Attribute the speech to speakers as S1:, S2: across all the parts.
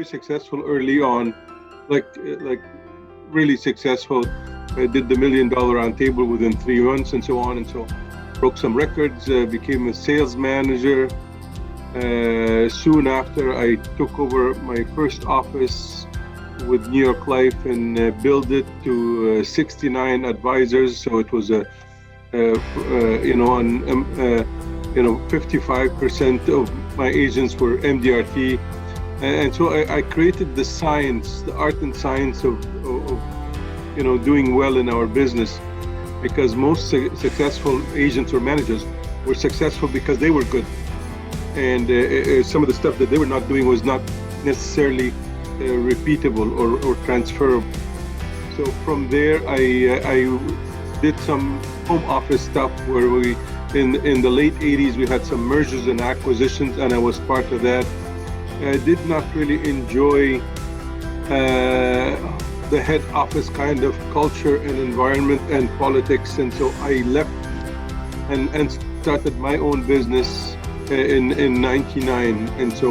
S1: very successful early on, like really successful. I did the $1 million round table within 3 months and so on and so. Broke some records, became a sales manager. Soon after, I took over my first office with New York Life and built it to 69 advisors. So it was a 55% of my agents were MDRT, and so I created the science, the art and science of doing well in our business, because most successful agents or managers were successful because they were good, and some of the stuff that they were not doing was not necessarily repeatable or transferable. So from there, I did some home office stuff where we, in the late 80s, we had some mergers and acquisitions, and I was part of that. I did not really enjoy the head office kind of culture and environment and politics, and so I left and started my own business in '99, and so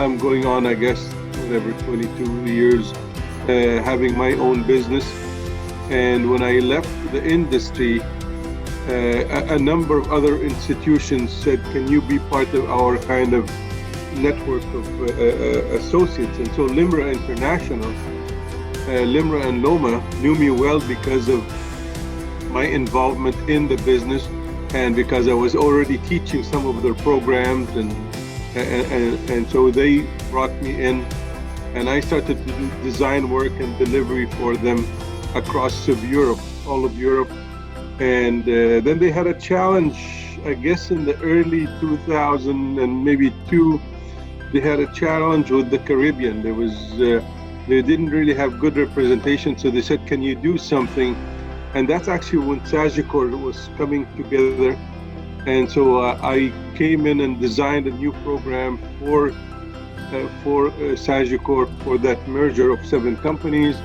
S1: I'm going on, I guess, whatever, 22 years having my own business. And when I left the industry, a number of other institutions said, can you be part of our kind of network of associates? And so LIMRA International, LIMRA and LOMA knew me well because of my involvement in the business, and because I was already teaching some of their programs, and so they brought me in, and I started to do design work and delivery for them across Europe, all of Europe. And then they had a challenge, I guess in the early 2000 and maybe two, they had a challenge with the Caribbean. There was, they didn't really have good representation, so they said, can you do something? And that's actually when Sagicor was coming together. And so I came in and designed a new program for Sagicor for that merger of 7 companies.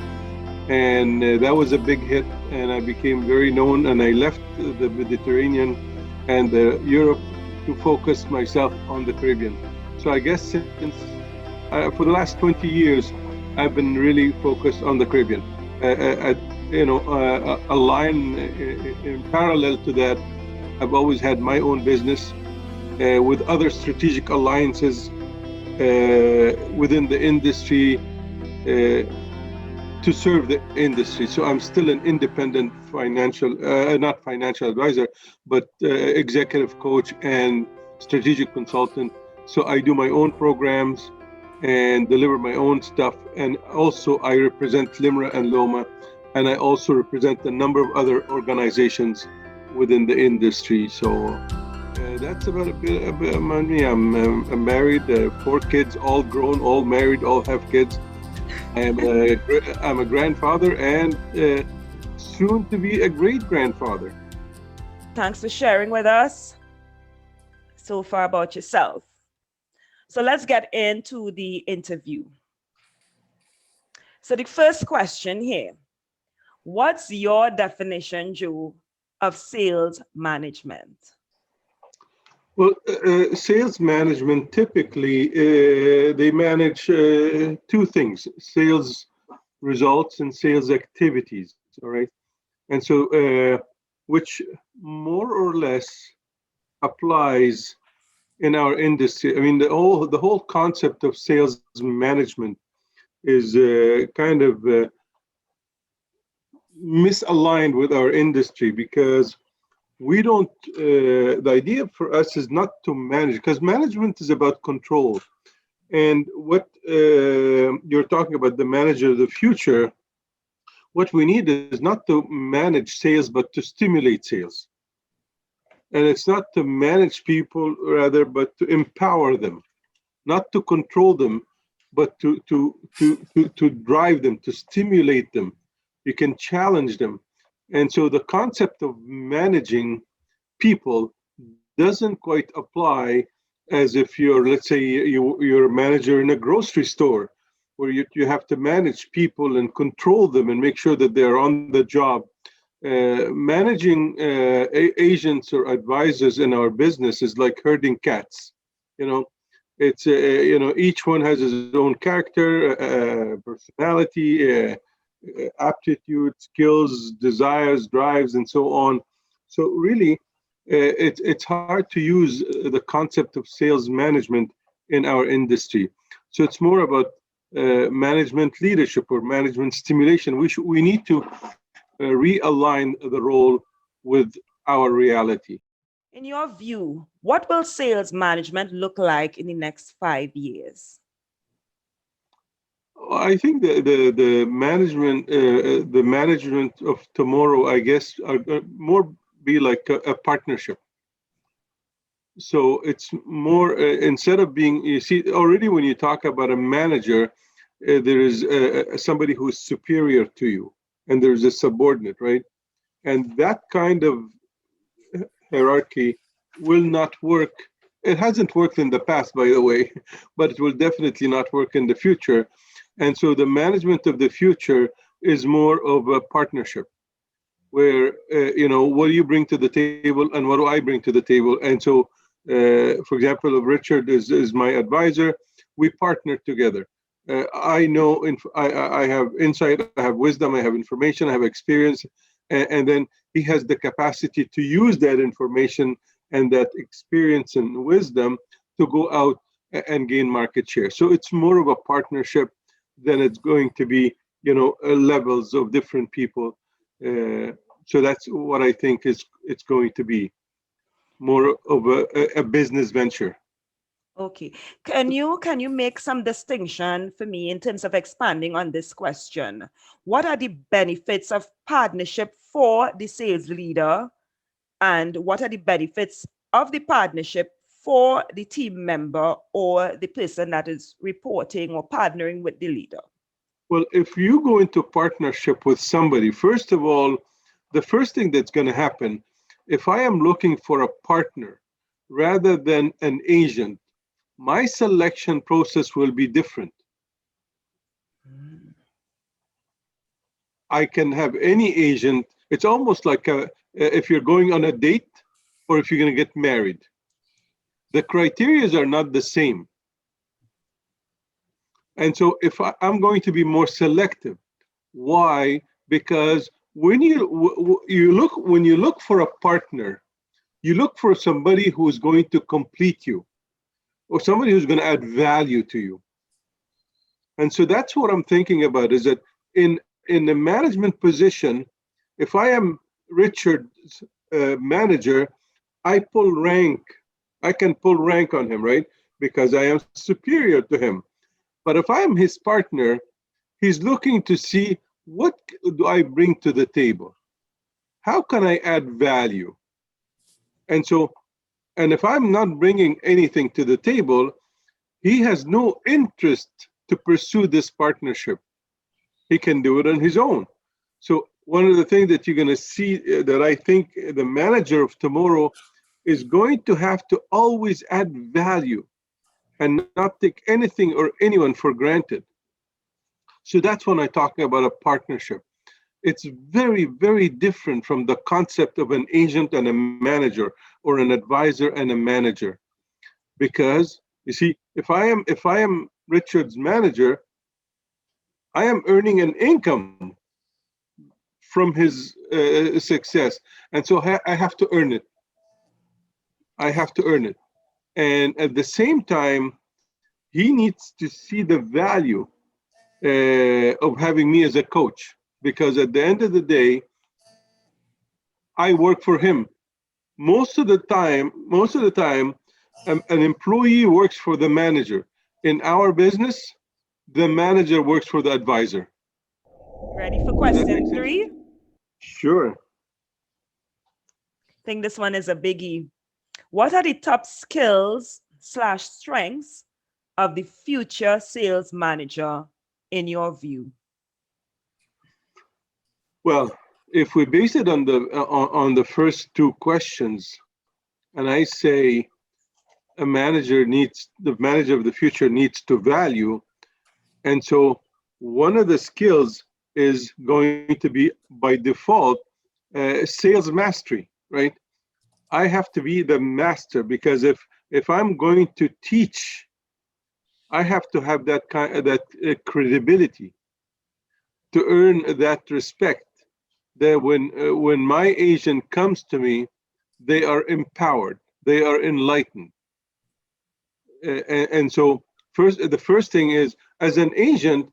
S1: And that was a big hit, and I became very known, and I left the Mediterranean and Europe to focus myself on the Caribbean. So I guess since for the last 20 years, I've been really focused on the Caribbean. A line in parallel to that, I've always had my own business with other strategic alliances within the industry to serve the industry. So I'm still an independent not financial advisor, but executive coach and strategic consultant. So I do my own programs and deliver my own stuff. And also I represent LIMRA and LOMA, and I also represent a number of other organizations within the industry. So that's about a bit about me. I'm married, 4 kids, all grown, all married, all have kids. I'm a grandfather and soon to be a great-grandfather.
S2: Thanks for sharing with us so far about yourself. So let's get into the interview. So the first question here, what's your definition, Joe, of sales management?
S1: Well, sales management, typically, they manage 2 things, sales results and sales activities, all right? And so, which more or less applies in our industry. I mean, the whole concept of sales management is kind of misaligned with our industry, because we don't, the idea for us is not to manage, because management is about control. And what you're talking about, the manager of the future, what we need is not to manage sales, but to stimulate sales. And it's not to manage people, rather, but to empower them, not to control them, but to drive them, to stimulate them. You can challenge them. And so the concept of managing people doesn't quite apply as if you're, let's say, you're a manager in a grocery store, where you have to manage people and control them and make sure that they're on the job. Managing agents or advisors in our business is like herding cats. You know, It's each one has his own character, personality, aptitude, skills, desires, drives, and so on. So really, it's hard to use the concept of sales management in our industry. So it's more about management leadership or management stimulation. We need to realign the role with our reality.
S2: In your view, what will sales management look like in the next 5 years?
S1: I think the management of tomorrow, I guess, are more be like a partnership. So it's more instead of being, you see, already when you talk about a manager, there is somebody who is superior to you, and there's a subordinate, right? And that kind of hierarchy will not work. It hasn't worked in the past, by the way, but it will definitely not work in the future. And so the management of the future is more of a partnership where, what do you bring to the table and what do I bring to the table? And so, for example, if Richard is my advisor, we partner together. I know, I have insight, I have wisdom, I have information, I have experience, and then he has the capacity to use that information and that experience and wisdom to go out and gain market share. So it's more of a partnership than it's going to be, levels of different people. So that's what I think it's going to be, more of a business venture.
S2: Okay. Can you make some distinction for me in terms of expanding on this question? What are the benefits of partnership for the sales leader, and what are the benefits of the partnership for the team member or the person that is reporting or partnering with the leader?
S1: Well, if you go into partnership with somebody, first of all, the first thing that's going to happen, if I am looking for a partner rather than an agent, my selection process will be different. I can have any agent. It's almost like if you're going on a date or if you're going to get married. The criteria are not the same. And so if I'm going to be more selective, why? Because when you look for a partner, you look for somebody who's going to complete you, or somebody who's going to add value to you. And so that's what I'm thinking about, is that in the management position, if I am Richard's manager, I can pull rank on him, right? Because I am superior to him. But if I am his partner, he's looking to see, what do I bring to the table? How can I add value? And if I'm not bringing anything to the table, he has no interest to pursue this partnership. He can do it on his own. So one of the things that you're going to see that I think the manager of tomorrow is going to have to always add value and not take anything or anyone for granted. So that's when I'm talking about a partnership. It's very, very different from the concept of an agent and a manager, or an advisor and a manager. Because you see, if I am Richard's manager, I am earning an income from his success, and so I have to earn it. I have to earn it, and at the same time, he needs to see the value of having me as a coach, because at the end of the day, I work for him. Most of the time, an employee works for the manager. In our business, the manager works for the advisor.
S2: Ready for question 3?
S1: Sure.
S2: I think this one is a biggie. What are the top skills / strengths of the future sales manager in your view?
S1: Well, if we base it on the first two questions, and I say the manager of the future needs to value, and so one of the skills is going to be by default sales mastery, right? I have to be the master, because if I'm going to teach I have to have that credibility to earn that respect. That when my agent comes to me, they are empowered, they are enlightened, and so the first thing is, as an agent,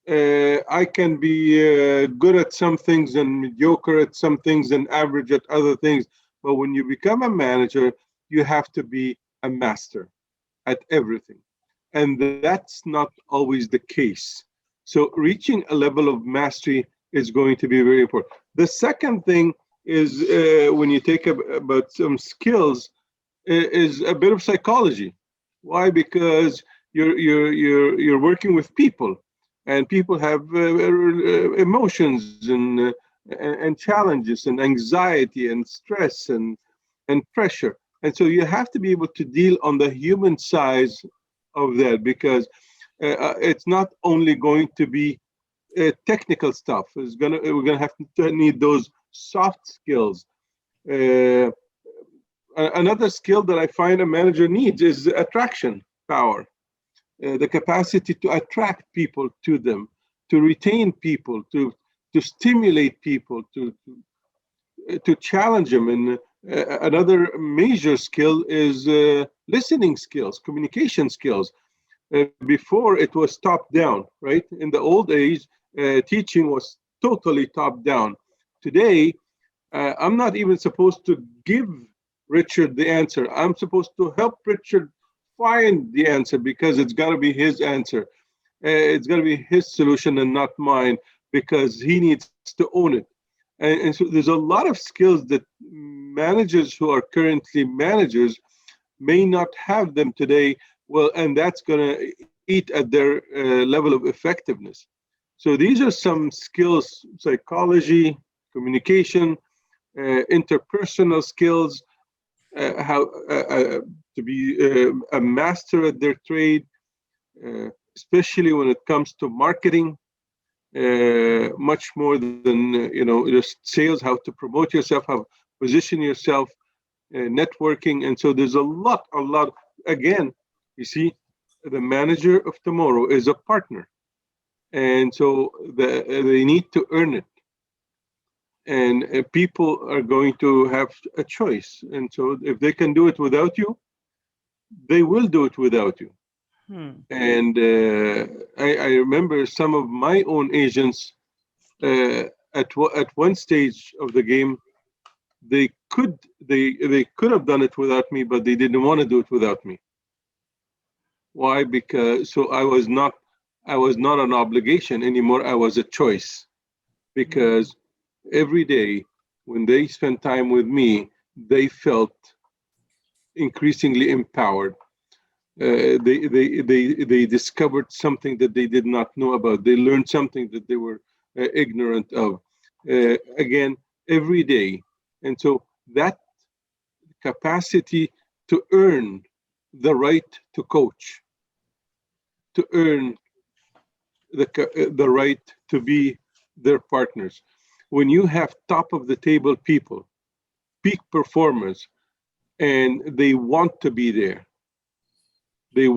S1: I can be good at some things and mediocre at some things and average at other things. But when you become a manager, you have to be a master at everything. And that's not always the case. So reaching a level of mastery is going to be very important. The second thing is when you take about some skills, is a bit of psychology. Why? Because you're working with people, and people have emotions and challenges and anxiety and stress and pressure, and so you have to be able to deal on the human side of that, because it's not only going to be technical stuff. We're gonna have to need those soft skills. Uh, Another skill that I find a manager needs is attraction power, the capacity to attract people to them, to retain people, to stimulate people, to challenge them. And another major skill is listening skills, communication skills. Before it was top down, right? In the old age, teaching was totally top down. Today, I'm not even supposed to give Richard the answer. I'm supposed to help Richard find the answer, because it's got to be his answer. It's got to be his solution and not mine, because he needs to own it. And so there's a lot of skills that managers who are currently managers may not have them today. Well, and that's going to eat at their level of effectiveness. So these are some skills: psychology, communication, interpersonal skills, how to be a master at their trade, especially when it comes to marketing, much more than just sales. How to promote yourself, how to position yourself, networking, and so there's a lot. Again, you see, the manager of tomorrow is a partner, and so they need to earn it. And people are going to have a choice. And so if they can do it without you, they will do it without you. And I remember some of my own agents at one stage of the game, they could have done it without me, but they didn't want to do it without me. Why? Because so I was not an obligation anymore. I was a choice, because every day when they spent time with me, they felt increasingly empowered. They discovered something that they did not know about. They learned something that they were ignorant of. Again, every day. And so that capacity to earn the right to coach, to earn the right to be their partners. When you have top of the table people, peak performers, and they want to be there, they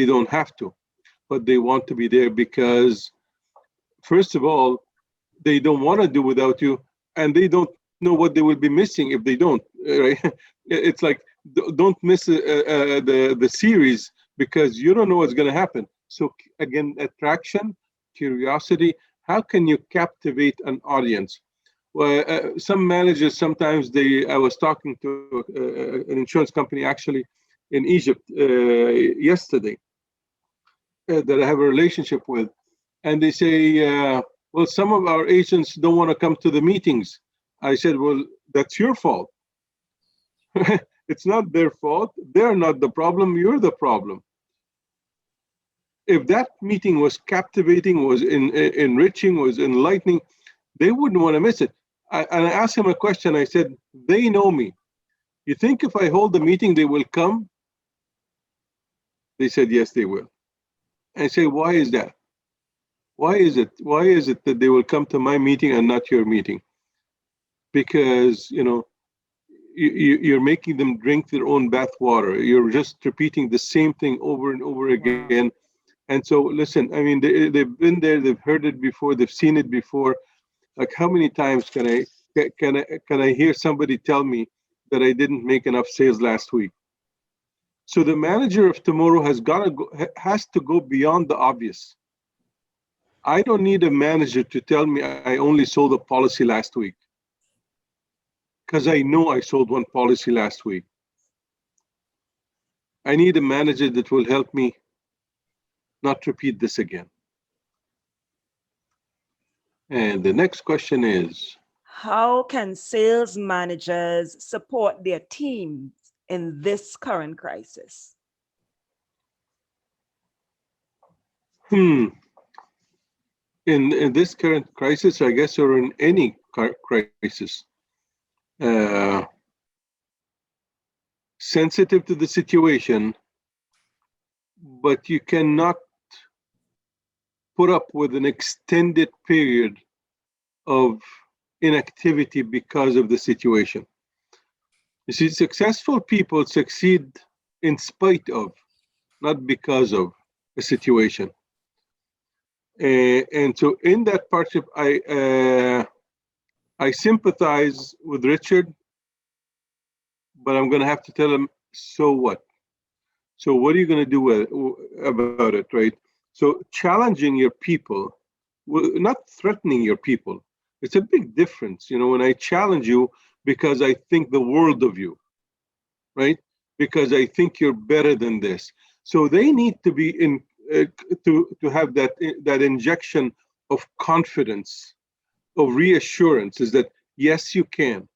S1: don't have to, but they want to be there because, first of all, they don't want to do without you, and they don't know what they will be missing if they don't. Right? It's like, don't miss the series, because you don't know what's going to happen. So again, attraction, curiosity. How can you captivate an audience? Well, some managers sometimes I was talking to an insurance company actually in Egypt yesterday that I have a relationship with, and they say, well, some of our agents don't want to come to the meetings. I said, well, that's your fault. It's not their fault. They're not the problem. You're the problem. If that meeting was captivating, was enriching, was enlightening, they wouldn't want to miss it. And I asked him a question. I said, they know me. You think if I hold the meeting, they will come? They said, yes, they will. I say, why is that? Why is it that they will come to my meeting and not your meeting? Because, you're making them drink their own bathwater. You're just repeating the same thing over and over
S2: Wow.
S1: again. And so, listen, I mean, they've been there, they've heard it before, they've seen it before. Like, how many times can I hear somebody tell me that I didn't make enough sales last week? So the manager of tomorrow has to go beyond the obvious. I don't need a manager to tell me I only sold a policy last week, because I know I sold one policy last week. I need a manager that will help me not repeat this again. And the next question is,
S2: How can sales managers support their teams in this current crisis?
S1: in this current crisis, I guess, or in any crisis, uh, sensitive to the situation, but you cannot put up with an extended period of inactivity because of the situation. You see, successful people succeed in spite of, not because of, a situation. And so in that partnership, I sympathize with Richard, but I'm going to have to tell him, so what? So what are you going to do about it, right? So challenging your people, not threatening your people. It's a big difference, when I challenge you because I think the world of you, right? Because I think you're better than this. So they need to be to have that injection of confidence, of reassurance, is that yes, you can.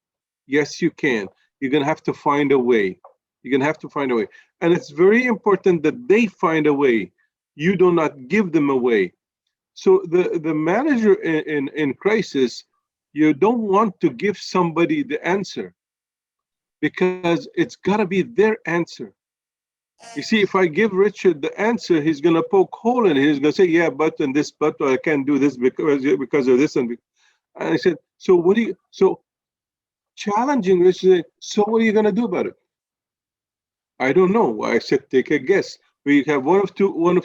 S1: Yes, you can. You're going to have to find a way. You're going to have to find a way. And it's very important that they find a way. You do not give them a way. So the manager in crisis, you don't want to give somebody the answer, because it's got to be their answer. You see, if I give Richard the answer, he's going to poke hole in it. He's going to say, yeah, but and this, but I can't do this because of this. And I said, so what do you, so challenging Richard, so what are you going to do about it? I don't know. I said, take a guess. We have one of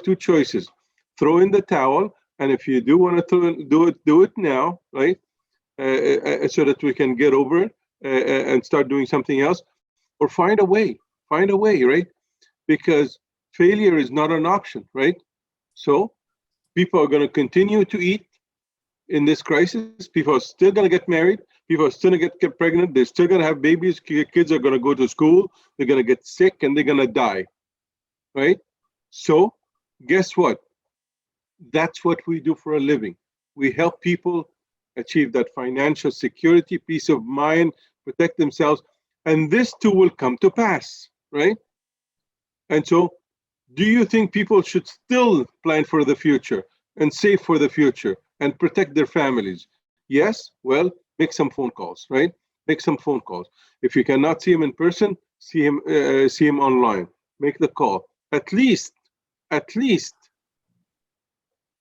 S1: two choices. Throw in the towel, and if you do want to do it now, right? So that we can get over it and start doing something else, or find a way, right? Because failure is not an option, right? So people are going to continue to eat in this crisis. People are still going to get married. People are still going to get pregnant. They're still going to have babies. Kids are going to go to school. They're going to get sick and they're going to die, right? So guess what? That's what we do for a living. We help people achieve that financial security, peace of mind, protect themselves. And this too will come to pass, right? And so, do you think people should still plan for the future and save for the future and protect their families? Yes? Well, make some phone calls, right? Make some phone calls. If you cannot see him in person, see him online. Make the call. At least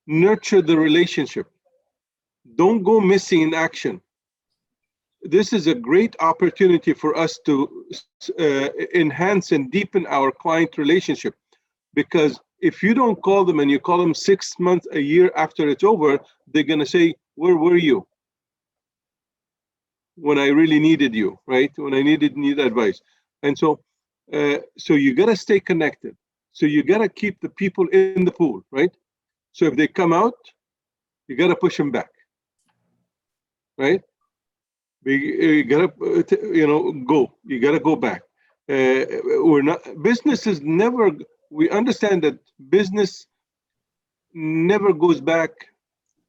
S1: nurture the relationship. Don't go missing in action. This is a great opportunity for us to enhance and deepen our client relationship. Because if you don't call them and you call them 6 months, a year after it's over, they're going to say, where were you when I really needed you, right? When I need advice. And so you got to stay connected. So you got to keep the people in the pool, right? So if they come out, you got to push them back, right? You got to, go. You got to go back. We're not, business is never, we understand that business never goes back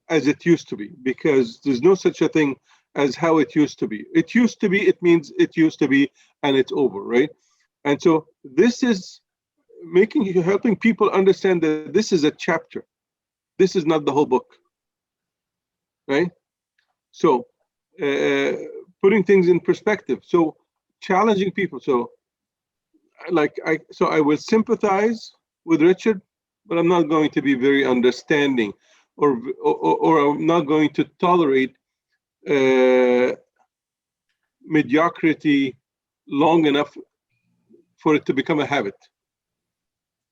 S1: as it used to be, because there's no such a thing as how it used to be. It used to be, it means it used to be, and it's over, right? And so this is helping people understand that this is a chapter. This is not the whole book, right? So putting things in perspective. So challenging people. So I will sympathize with Richard, but I'm not going to be very understanding, or I'm not going to tolerate mediocrity long enough for it to become a habit.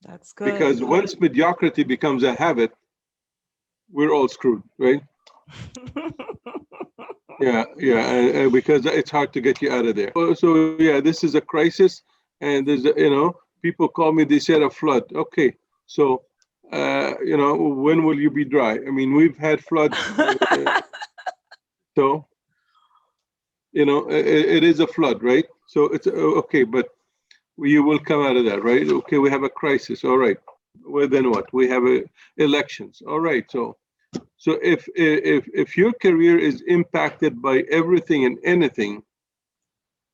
S2: That's good.
S1: Because once mediocrity becomes a habit, we're all screwed, right? Yeah, because it's hard to get you out of there. So yeah, this is a crisis, and there's people call me. They said a flood. Okay, so when will you be dry? I mean, we've had floods, so it is a flood, right? So it's okay, but you will come out of that, right? Okay, we have a crisis. All right. Well, then what? We have elections. All right. So if your career is impacted by everything and anything,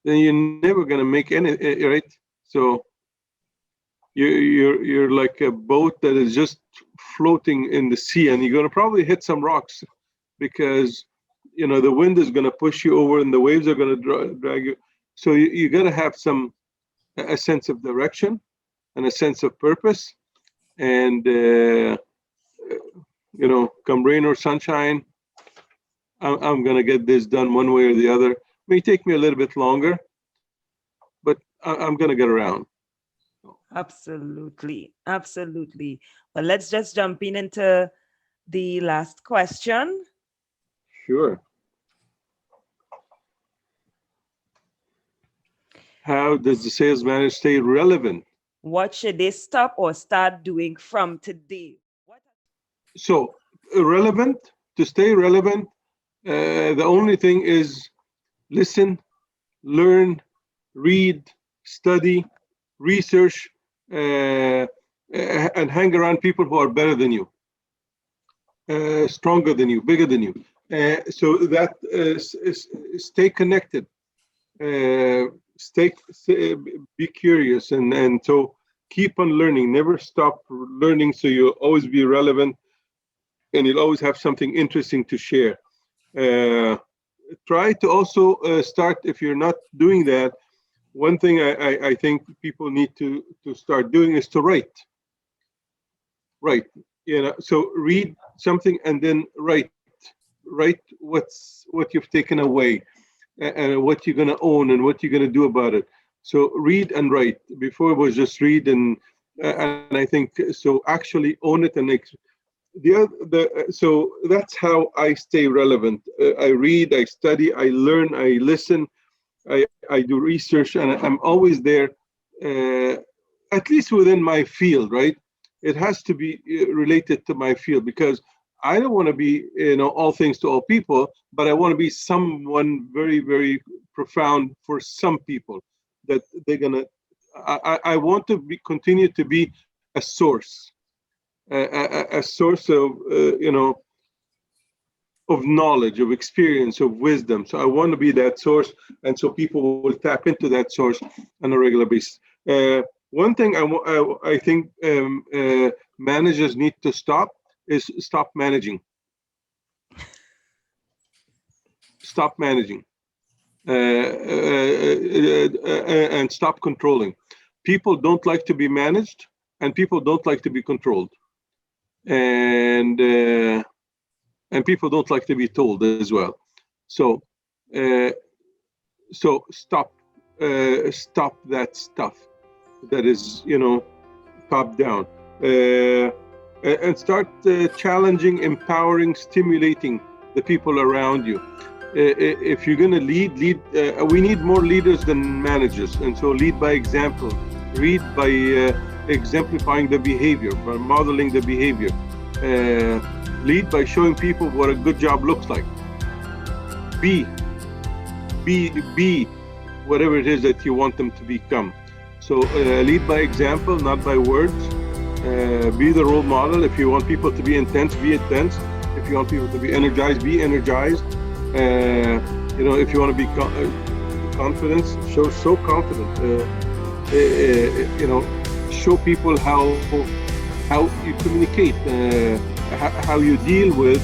S1: then you're never going to make any, right? So you're like a boat that is just floating in the sea, and you're going to probably hit some rocks because the wind is going to push you over and the waves are going to drag you. So you got to have a sense of direction and a sense of purpose, and come rain or sunshine, I'm going to get this done one way or the other. It may take me a little bit longer, but I'm going to get around.
S2: Absolutely. Well, let's just jump into the last question.
S1: Sure. How does the sales manager stay relevant?
S2: What should they stop or start doing from today?
S1: So to stay relevant, the only thing is listen, learn, read, study, research, and hang around people who are better than you, stronger than you, bigger than you. So that stay connected, be curious, and so keep on learning. Never stop learning, so you'll always be relevant, and you'll always have something interesting to share. Try to also start, if you're not doing that, one thing I think people need to start doing is to write. So read something and then write what you've taken away, and what you're going to own and what you're going to do about it. So read and write. Before it was just read, and I think so. Actually own it, and so that's how I stay relevant. I read, I study, I learn, I listen, I do research, and I'm always there, at least within my field, right? It has to be related to my field, because I don't want to be, all things to all people, but I want to be someone very, very profound for some people that they're gonna. I want to continue to be a source, a source of of knowledge, of experience, of wisdom. So I want to be that source, and so people will tap into that source on a regular basis. One thing I think managers need to stop managing. Stop managing, and stop controlling. People don't like to be managed, and people don't like to be controlled, and people don't like to be told as well. So stop that stuff that is top down, and start challenging, empowering, stimulating the people around you. If you're going to lead, we need more leaders than managers, and so lead by example. Lead by exemplifying the behavior, by modeling the behavior. Lead by showing people what a good job looks like. Be whatever it is that you want them to become. So lead by example, not by words. Be the role model. If you want people to be intense, be intense. If you want people to be energized, be energized. If you want to be confident, show confident. Show people how you communicate, how you deal with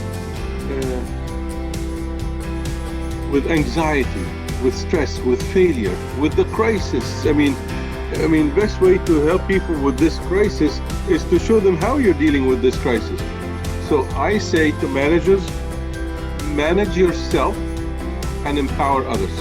S1: anxiety, with stress, with failure, with the crisis. I mean, best way to help people with this crisis is to show them how you're dealing with this crisis. So I say to managers, manage yourself and empower others.